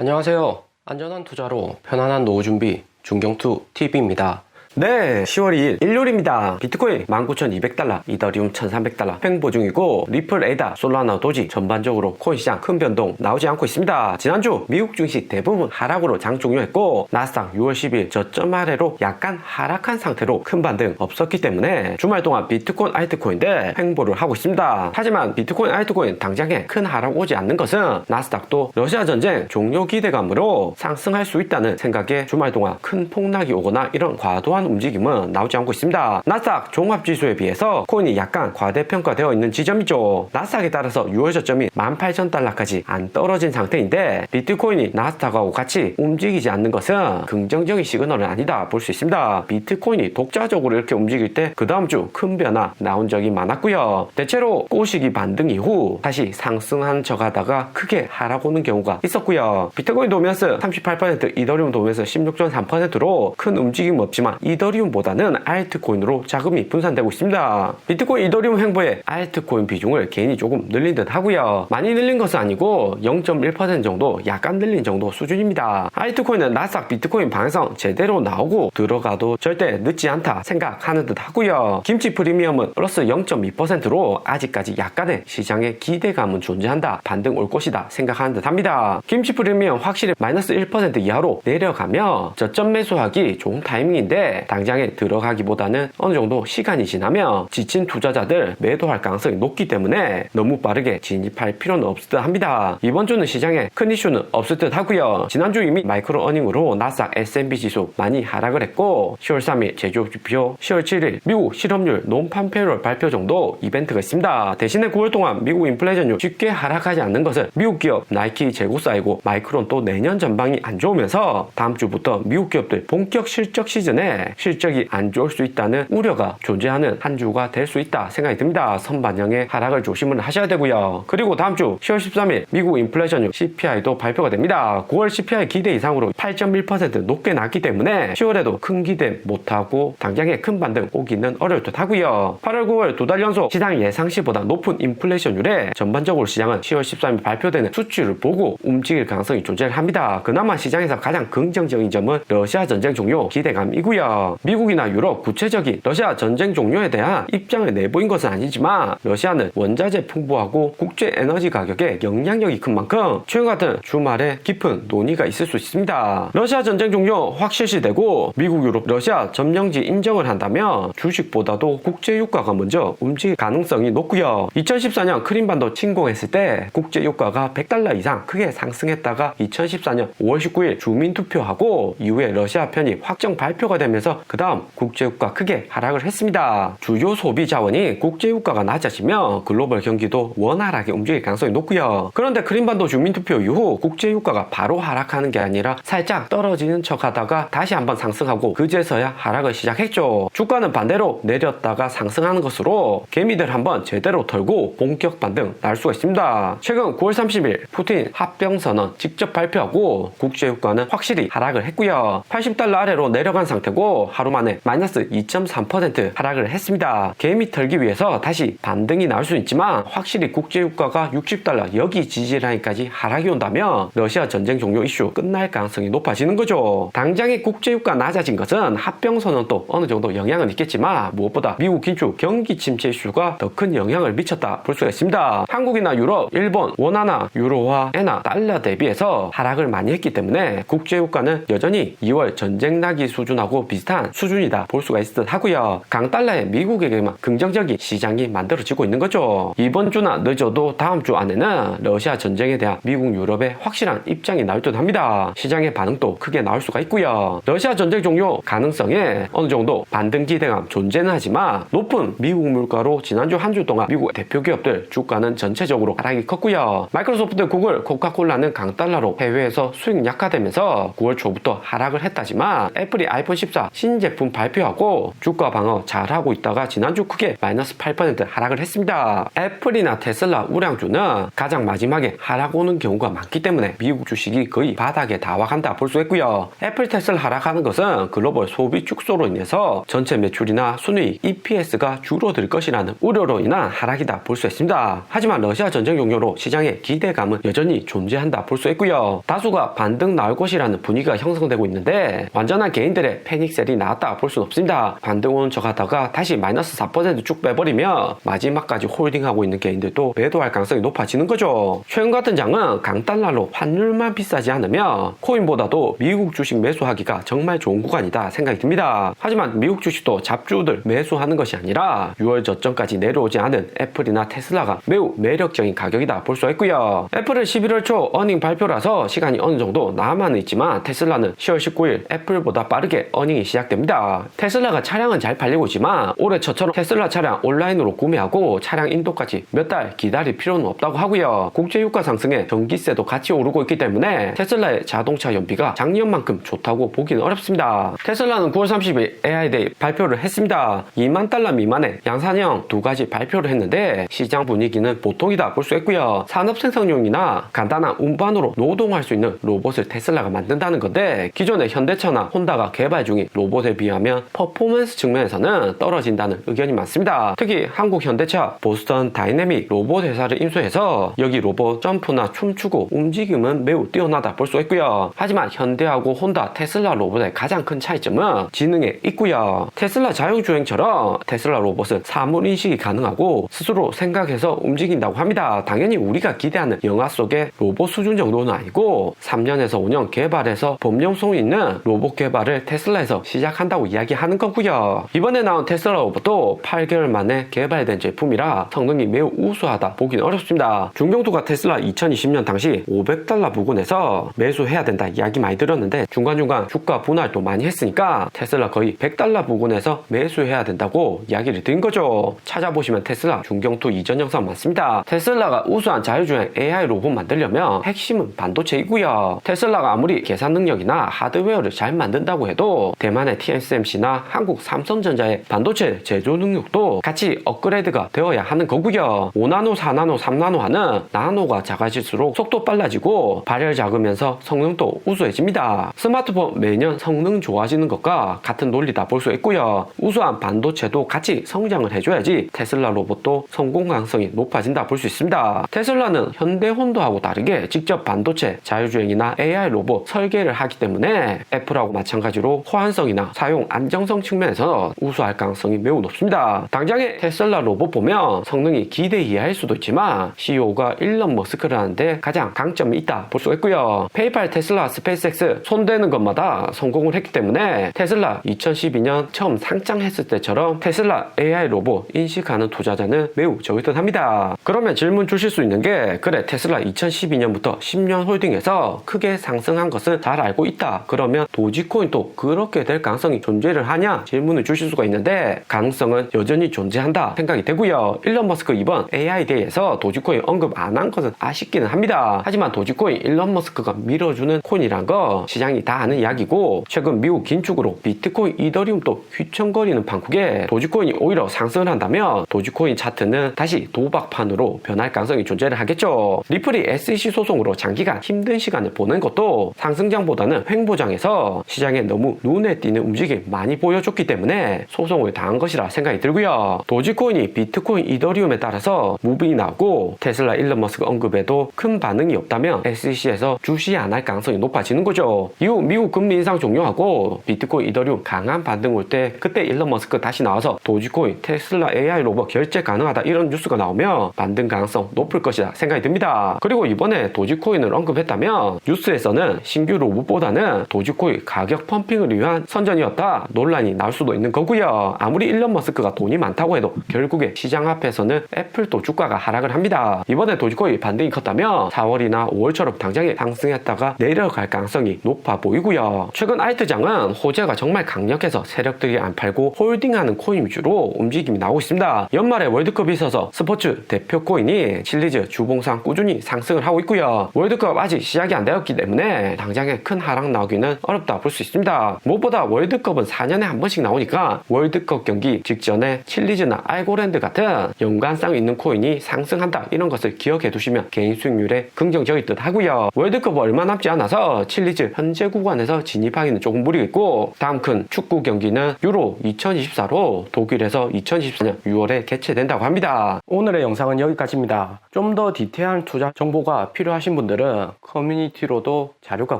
안녕하세요. 안전한 투자로 편안한 노후 준비 중경투 TV입니다. 네, 10월 2일 일요일입니다. 비트코인 19,200달러, 이더리움 1,300달러 횡보 중이고 리플, 에다, 솔라나, 도지 전반적으로 코인 시장 큰 변동 나오지 않고 있습니다. 지난주 미국 증시 대부분 하락으로 장 종료했고 나스닥 6월 10일 저점 아래로 약간 하락한 상태로 큰 반등 없었기 때문에 주말 동안 비트코인, 알트코인들 횡보를 하고 있습니다. 하지만 비트코인, 알트코인 당장에 큰 하락 오지 않는 것은 나스닥도 러시아 전쟁 종료 기대감으로 상승할 수 있다는 생각에 주말 동안 큰 폭락이 오거나 이런 과도한 움직임은 나오지 않고 있습니다. 나스닥 종합지수에 비해서 코인이 약간 과대평가되어 있는 지점이죠. 나스닥에 따라서 6월 저점이 18,000달러까지 안 떨어진 상태인데 비트코인이 나스닥하고 같이 움직이지 않는 것은 긍정적인 시그널은 아니다 볼 수 있습니다. 비트코인이 독자적으로 이렇게 움직일 때 그 다음 주 큰 변화 나온 적이 많았고요. 대체로 꼬시기 반등 이후 다시 상승한 척 하다가 크게 하락 오는 경우가 있었고요. 비트코인 도면스 38%, 이더리움 도면스 16.3%로 큰 움직임 없지만 이더리움보다는 알트코인으로 자금이 분산되고 있습니다. 비트코인, 이더리움 횡보에 알트코인 비중을 개인이 조금 늘린 듯 하고요. 많이 늘린 것은 아니고 0.1% 정도 약간 늘린 정도 수준입니다. 알트코인은 나스닥 비트코인 방향성 제대로 나오고 들어가도 절대 늦지 않다 생각하는 듯 하고요. 김치 프리미엄은 플러스 0.2%로 아직까지 약간의 시장의 기대감은 존재한다, 반등 올 것이다 생각하는 듯 합니다. 김치 프리미엄 확실히 마이너스 1% 이하로 내려가며 저점 매수하기 좋은 타이밍인데 당장에 들어가기보다는 어느 정도 시간이 지나면 지친 투자자들 매도할 가능성이 높기 때문에 너무 빠르게 진입할 필요는 없을 듯 합니다. 이번 주는 시장에 큰 이슈는 없을 듯 하고요. 지난주 이미 마이크로 어닝으로 나스닥 S&P 지수 많이 하락을 했고 10월 3일 제조업 지표, 10월 7일 미국 실업률 논판 페이롤 발표 정도 이벤트가 있습니다. 대신에 9월 동안 미국 인플레이션율 쉽게 하락하지 않는 것은 미국 기업 나이키 재고 쌓이고 마이크론 또 내년 전망이 안 좋으면서 다음 주부터 미국 기업들 본격 실적 시즌에 실적이 안 좋을 수 있다는 우려가 존재하는 한 주가 될 수 있다 생각이 듭니다. 선반영의 하락을 조심을 하셔야 되고요. 그리고 다음 주 10월 13일 미국 인플레이션율 CPI도 발표가 됩니다. 9월 CPI 기대 이상으로 8.1% 높게 났기 때문에 10월에도 큰 기대 못하고 당장에 큰 반등 오기는 어려울 듯 하고요. 8월 9월 두 달 연속 시장 예상시보다 높은 인플레이션율에 전반적으로 시장은 10월 13일 발표되는 수치를 보고 움직일 가능성이 존재를 합니다. 그나마 시장에서 가장 긍정적인 점은 러시아 전쟁 종료 기대감이고요. 미국이나 유럽 구체적인 러시아 전쟁 종료에 대한 입장을 내보인 것은 아니지만 러시아는 원자재 풍부하고 국제 에너지 가격에 영향력이 큰 만큼 최근 같은 주말에 깊은 논의가 있을 수 있습니다. 러시아 전쟁 종료 확 실시되고 미국, 유럽, 러시아 점령지 인정을 한다면 주식보다도 국제 유가가 먼저 움직일 가능성이 높고요. 2014년 크림반도 침공했을 때 국제 유가가 100달러 이상 크게 상승했다가 2014년 5월 19일 주민투표하고 이후에 러시아 편입 확정 발표가 되면서 그 다음 국제유가 크게 하락을 했습니다. 주요 소비 자원이 국제유가가 낮아지면 글로벌 경기도 원활하게 움직일 가능성이 높고요. 그런데 크림반도 주민투표 이후 국제유가가 바로 하락하는 게 아니라 살짝 떨어지는 척 하다가 다시 한번 상승하고 그제서야 하락을 시작했죠. 주가는 반대로 내렸다가 상승하는 것으로 개미들 한번 제대로 털고 본격 반등 날 수가 있습니다. 최근 9월 30일 푸틴 합병선언 직접 발표하고 국제유가는 확실히 하락을 했고요. 80달러 아래로 내려간 상태고 하루 만에 마이너스 2.3% 하락을 했습니다. 개미 털기 위해서 다시 반등이 나올 수 있지만 확실히 국제유가가 60달러 여기 지지라인까지 하락이 온다면 러시아 전쟁 종료 이슈 끝날 가능성이 높아지는 거죠. 당장의 국제유가 낮아진 것은 합병선언도 어느 정도 영향은 있겠지만 무엇보다 미국 긴축 경기 침체 이슈가 더 큰 영향을 미쳤다 볼 수가 있습니다. 한국이나 유럽, 일본, 원화나 유로화, 엔화, 달러 대비해서 하락을 많이 했기 때문에 국제유가는 여전히 2월 전쟁 나기 수준하고 비슷한 수준이다 볼 수가 있을 듯 하고요. 강달러에 미국에게만 긍정적인 시장이 만들어지고 있는 거죠. 이번 주나 늦어도 다음 주 안에는 러시아 전쟁에 대한 미국, 유럽의 확실한 입장이 나올 듯 합니다. 시장의 반응도 크게 나올 수가 있고요. 러시아 전쟁 종료 가능성에 어느 정도 반등 기대감 존재는 하지만 높은 미국 물가로 지난주 한 주 동안 미국 대표 기업들 주가는 전체적으로 하락이 컸고요. 마이크로소프트, 구글, 코카콜라는 강달러로 해외에서 수익 약화되면서 9월 초부터 하락을 했다지만 애플이 아이폰 14 신제품 발표하고 주가 방어 잘하고 있다가 지난주 크게 마이너스 8% 하락을 했습니다. 애플이나 테슬라 우량주는 가장 마지막에 하락 오는 경우가 많기 때문에 미국 주식이 거의 바닥에 다 와간다 볼 수 있고요. 애플 테슬라 하락하는 것은 글로벌 소비 축소로 인해서 전체 매출이나 순이익, EPS가 줄어들 것이라는 우려로 인한 하락이다 볼 수 있습니다. 하지만 러시아 전쟁 종료로 시장의 기대감은 여전히 존재한다 볼 수 있고요. 다수가 반등 나올 것이라는 분위기가 형성되고 있는데 완전한 개인들의 패닉셀이 나왔다 볼 수는 없습니다. 반등 오는 척 하다가 다시 마이너스 4% 쭉 빼버리면 마지막까지 홀딩하고 있는 개인들도 매도할 가능성이 높아지는 거죠. 최근 같은 장은 강달러로 환율만 비싸지 않으면 코인보다도 미국 주식 매수하기가 정말 좋은 구간이다 생각이 듭니다. 하지만 미국 주식도 잡주들 매수하는 것이 아니라 6월 저점까지 내려오지 않은 애플이나 테슬라가 매우 매력적인 가격이다 볼 수 있고요. 애플은 11월 초 어닝 발표라서 시간이 어느 정도 남아는 있지만 테슬라는 10월 19일 애플보다 빠르게 어닝이 시작됩니다. 테슬라가 차량은 잘 팔리고 있지만 올해 첫처럼 테슬라 차량 온라인으로 구매하고 차량 인도까지 몇 달 기다릴 필요는 없다고 하고요. 국제유가 상승에 전기세도 같이 오르고 있기 때문에 테슬라의 자동차 연비가 작년만큼 좋다고 보기는 어렵습니다. 테슬라는 9월 30일 AI데이 발표를 했습니다. 2만 달러 미만의 양산형 두 가지 발표를 했는데 시장 분위기는 보통이다 볼 수 있고요. 산업 생산용이나 간단한 운반으로 노동할 수 있는 로봇을 테슬라가 만든다는 건데 기존의 현대차나 혼다가 개발 중인 로봇에 비하면 퍼포먼스 측면에서는 떨어진다는 의견이 많습니다. 특히 한국 현대차 보스턴 다이내믹 로봇 회사를 인수해서 여기 로봇 점프나 춤추고 움직임은 매우 뛰어나다 볼 수 있고요. 하지만 현대하고 혼다, 테슬라 로봇의 가장 큰 차이점은 지능에 있고요. 테슬라 자율주행처럼 테슬라 로봇은 사물 인식이 가능하고 스스로 생각해서 움직인다고 합니다. 당연히 우리가 기대하는 영화 속의 로봇 수준 정도는 아니고 3년에서 5년 개발해서 범용성 있는 로봇 개발을 테슬라에서 시작한다고 이야기하는 거고요. 이번에 나온 테슬라 로봇도 8개월 만에 개발된 제품이라 성능이 매우 우수하다 보기는 어렵습니다. 중경투가 테슬라 2020년 당시 $500 부근에서 매수해야 된다 이야기 많이 들었는데 중간중간 주가 분할도 많이 했으니까 테슬라 거의 $100 부근에서 매수해야 된다고 이야기를 드린 거죠. 찾아보시면 테슬라 중경투 이전 영상 많습니다. 테슬라가 우수한 자율주행 AI 로봇 만들려면 핵심은 반도체이고요. 테슬라가 아무리 계산 능력이나 하드웨어를 잘 만든다고 해도 대만의 TSMC나 한국 삼성전자의 반도체 제조 능력도 같이 업그레이드가 되어야 하는 거고요. 5나노, 4나노, 3나노 하는 나노가 작아질수록 속도 빨라지고 발열 작으면서 성능도 우수해집니다. 스마트폰 매년 성능 좋아지는 것과 같은 논리다 볼 수 있고요. 우수한 반도체도 같이 성장을 해줘야지 테슬라 로봇도 성공 가능성이 높아진다 볼 수 있습니다. 테슬라는 현대 혼다하고 다르게 직접 반도체, 자율주행이나 AI 로봇 설계를 하기 때문에 애플하고 마찬가지로 호환성이나 사용 안정성 측면에서 우수할 가능성이 매우 높습니다. 당장의 테슬라 로봇 보면 성능이 기대 이하일 수도 있지만 CEO가 일론 머스크라는데 가장 강점이 있다 볼 수 있고요. 페이팔, 테슬라, 스페이스X 손대는 것마다 성공을 했기 때문에 테슬라 2012년 처음 상장했을 때처럼 테슬라 AI 로봇 인식하는 투자자는 매우 적을 듯합니다. 그러면 질문 주실 수 있는 게 그래 테슬라 2012년부터 10년 홀딩해서 크게 상승한 것은 잘 알고 있다. 그러면 도지코인도 그렇게 될 가능성이 존재를 하냐? 질문을 주실 수가 있는데 가능성은 여전히 존재한다 생각이 되고요. 일론 머스크 이번 AI 데이에서 도지코인 언급 안 한 것은 아쉽기는 합니다. 하지만 도지코인 일론 머스크가 밀어주는 코인이란 거 시장이 다 아는 이야기고 최근 미국 긴축으로 비트코인, 이더리움도 휘청거리는 판국에 도지코인이 오히려 상승을 한다면 도지코인 차트는 다시 도박판으로 변할 가능성이 존재를 하겠죠. 리플이 SEC 소송으로 장기간 힘든 시간을 보낸 것도 상승장보다는 횡보장에서 시장에 너무 눈에 띄는 움직임 많이 보여줬기 때문에 소송을 당한 것이라 생각이 들고요. 도지코인이 비트코인, 이더리움에 따라서 무빙이 나오고 테슬라 일론 머스크 언급에도 큰 반응이 없다면 SEC에서 주시 안 할 가능성이 높아지는 거죠. 이후 미국 금리 인상 종료하고 비트코인, 이더리움 강한 반등 올 때 그때 일론 머스크 다시 나와서 도지코인, 테슬라 AI 로봇 결제 가능하다 이런 뉴스가 나오면 반등 가능성 높을 것이다 생각이 듭니다. 그리고 이번에 도지코인을 언급했다면 뉴스에서는 신규 로봇보다는 도지코인 가격 펌핑을 위한 선전이었다 논란이 나올 수도 있는 거고요. 아무리 일론 머스크가 돈이 많다고 해도 결국에 시장 앞에서는 애플도 주가가 하락을 합니다. 이번에 도지코인 반등이 컸다면 4월이나 5월처럼 당장에 상승했다가 내려갈 가능성이 높아 보이고요. 최근 알트장은 호재가 정말 강력해서 세력들이 안 팔고 홀딩하는 코인 위주로 움직임이 나오고 있습니다. 연말에 월드컵이 있어서 스포츠 대표 코인이 실리즈 주봉상 꾸준히 상승을 하고 있고요. 월드컵 아직 시작이 안 되었기 때문에 당장에 큰 하락 나오기는 어렵다 볼 수 있습니다. 무엇보다 게다가 월드컵은 4년에 한 번씩 나오니까 월드컵 경기 직전에 칠리즈나 알고랜드 같은 연관성 있는 코인이 상승한다, 이런 것을 기억해 두시면 개인 수익률에 긍정적일 듯 하고요. 월드컵 얼마 남지 않아서 칠리즈 현재 구간에서 진입하기는 조금 무리겠고, 다음 큰 축구 경기는 유로 2024로 독일에서 2024년 6월에 개최된다고 합니다. 오늘의 영상은 여기까지입니다. 좀 더 디테일한 투자 정보가 필요하신 분들은 커뮤니티로도 자료가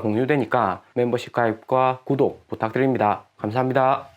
공유되니까 멤버십 가입과 구독 부탁드립니다. 감사합니다.